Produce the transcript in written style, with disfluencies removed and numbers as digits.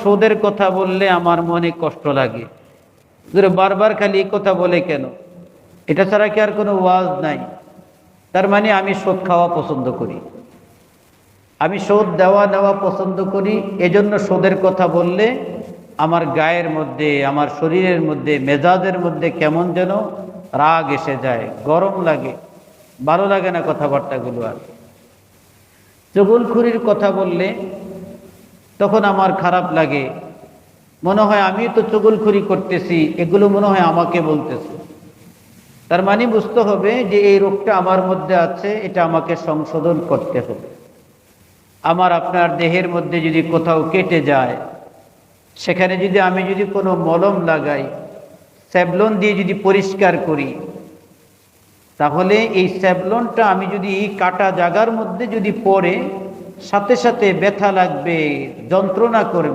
সুদের কথা বললে আমার মনে কষ্ট লাগে, বারবার খালি এই কথা বলে কেন, এটা ছাড়া কি আর কোনো ওয়াজ নাই? তার মানে আমি সুদ খাওয়া পছন্দ করি, আমি সুদ দেওয়া নেওয়া পছন্দ করি। এজন্য সুদের কথা বললে আমার গায়ের মধ্যে, আমার শরীরের মধ্যে, মেজাজের মধ্যে কেমন যেন রাগ এসে যায়, গরম লাগে, ভালো লাগে না কথাবার্তাগুলো। আর চুগলখুরির কথা বললে তখন আমার খারাপ লাগে, মনে হয় আমি তো চুগলখুরি করতেছি, এগুলো মনে হয় আমাকে বলতেছে। তার মানে বুঝতে হবে যে এই রোগটা আমার মধ্যে আছে, এটা আমাকে সংশোধন করতে হবে। আমার আপনার দেহের মধ্যে যদি কোথাও কেটে যায়, সেখানে যদি আমি কোনো মলম লাগাই, স্যাভলন দিয়ে যদি পরিষ্কার করি, তাহলে এই স্যাভলনটা আমি যদি কাটা জায়গার মধ্যে যদি পড়ে, সাথে সাথে ব্যথা লাগবে, যন্ত্রণা করবে।